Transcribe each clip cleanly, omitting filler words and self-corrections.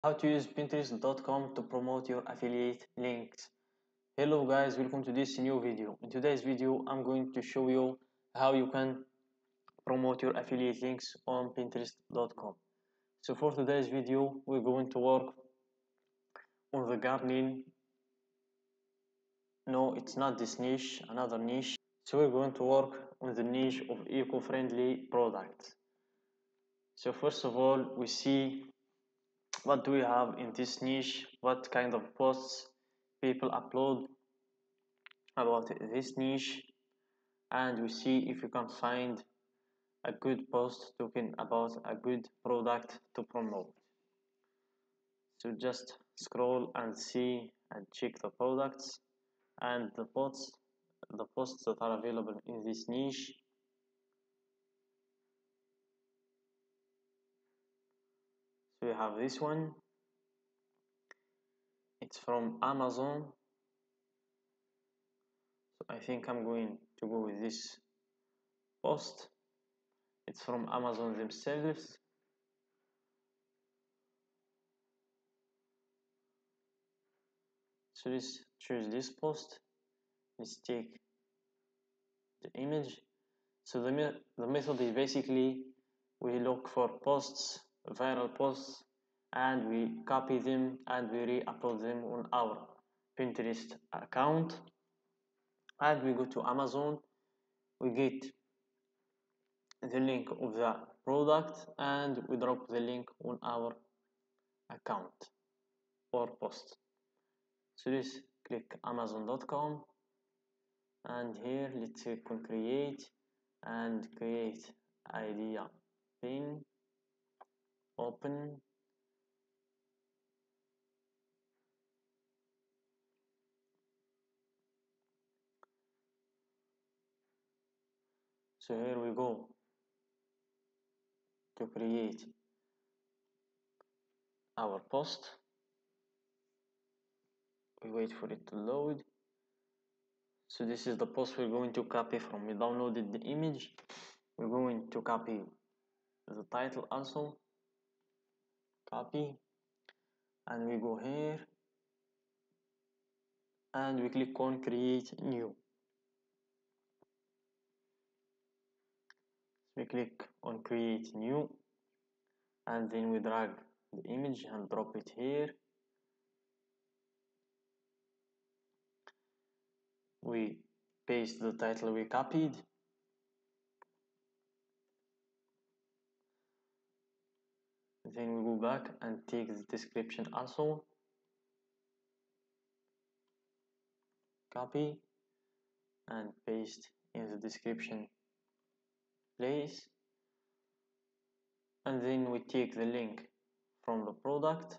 How to use Pinterest.com to promote your affiliate links. Hello guys, welcome to this new video. In today's video, I'm going to show you how you can promote your affiliate links on Pinterest.com. So for today's video, we're going to work on the gardening. No, it's not this niche, another niche. So we're going to work on the niche of eco-friendly products. So first of all, we see what do we have in this niche, what kind of posts people upload about this niche, and we see if you can find a good post talking about a good product to promote. So just scroll and see and check the products and the posts that are available in this niche. So we have this one, it's from Amazon. So I think I'm going to go with this post. It's from Amazon themselves. So let's choose this post. Let's take the image. So the method is basically we look for posts, viral posts, and we copy them and we re-upload them on our Pinterest account. And we go to Amazon, we get the link of the product and we drop the link on our account or post. So let's click Amazon.com and here let's click on create and create idea pin, open. So here we go to create our post. We wait for it to load. So this is the post we're going to copy from. We downloaded the image. We're going to copy the title also. Copy. And we go here. And we click on create new. We click on create new. And then we drag the image and drop it here. We paste the title we copied. Then we go back and take the description also. Copy and paste in the description place. And then we take the link from the product.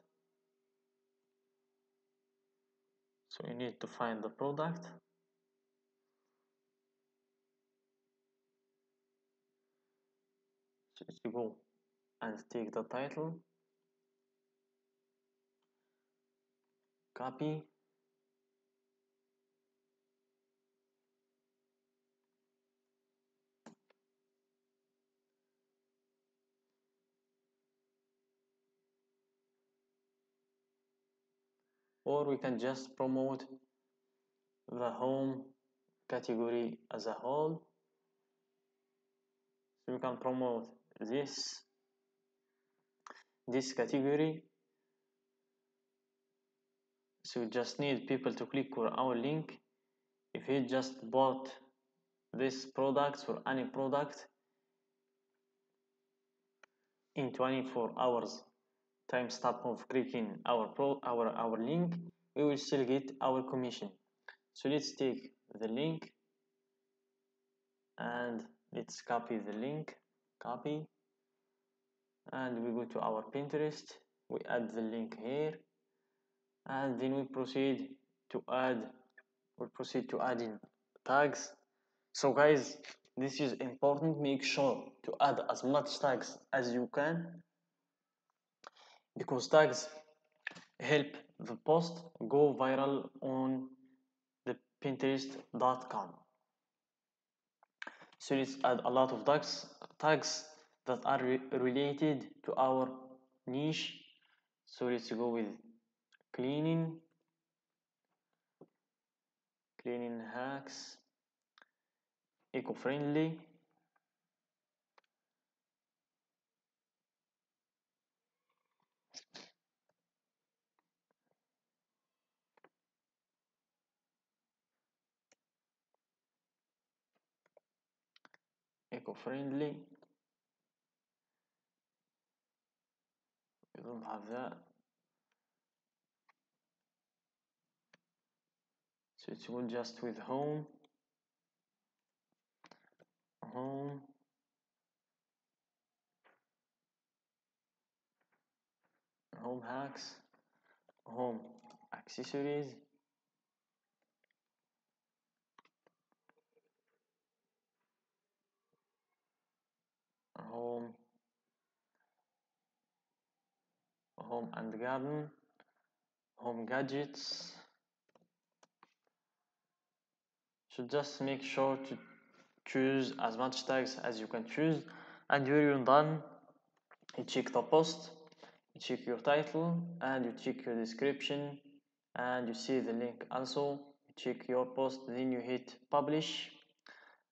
So you need to find the product. So you go and take the title, copy, or we can just promote the home category as a whole. So we can promote this category. So we just need people to click on our link. If he just bought this product or any product in 24 hours time stop of clicking our link, we will still get our commission. So let's take the link and let's copy the link, copy, and we go to our Pinterest, we add the link here, and then we proceed to adding tags. So guys, this is important. Make sure to add as much tags as you can, because tags help the post go viral on the Pinterest.com. So let's add a lot of tags that are related to our niche. So let's go with cleaning hacks, eco-friendly, eco-friendly. We don't have that. So it's good just with home home hacks, home accessories, home and garden, home gadgets. So just make sure to choose as much tags as you can choose, and when you're done, you check the post, you check your title, and you check your description, and you see the link also. You check your post, then you hit publish,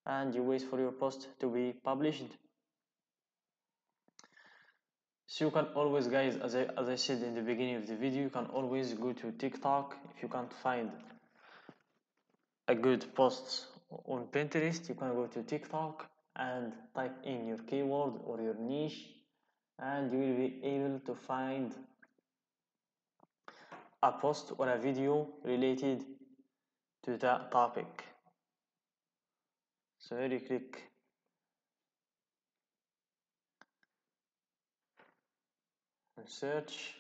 and you wait for your post to be published. So you can always, guys, as I said in the beginning of the video, you can always go to TikTok. If you can't find a good post on Pinterest, you can go to TikTok and type in your keyword or your niche, and you will be able to find a post or a video related to that topic. So here you click on search,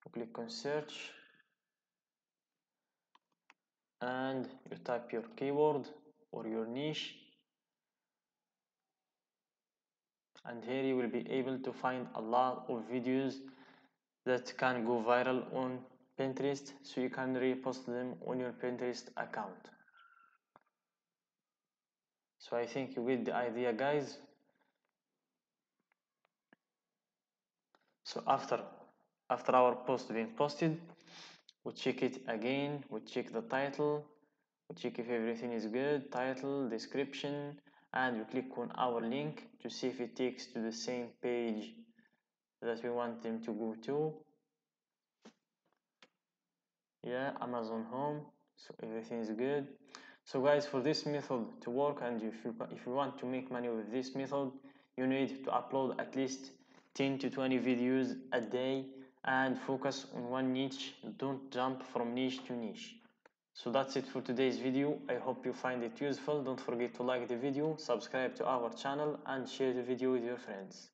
you click on search, and you type your keyword or your niche, and here you will be able to find a lot of videos that can go viral on Pinterest, so you can repost them on your Pinterest account. So I think you get the idea, guys. So after our post being posted, we check it again, we check the title, we check if everything is good, title, description, and we click on our link to see if it takes to the same page that we want them to go to. Yeah, Amazon Home, so everything is good. So guys, for this method to work, and if you want to make money with this method, you need to upload at least 10 to 20 videos a day and focus on one niche. Don't jump from niche to niche. So that's it for today's video. I hope you find it useful. Don't forget to like the video, subscribe to our channel, and share the video with your friends.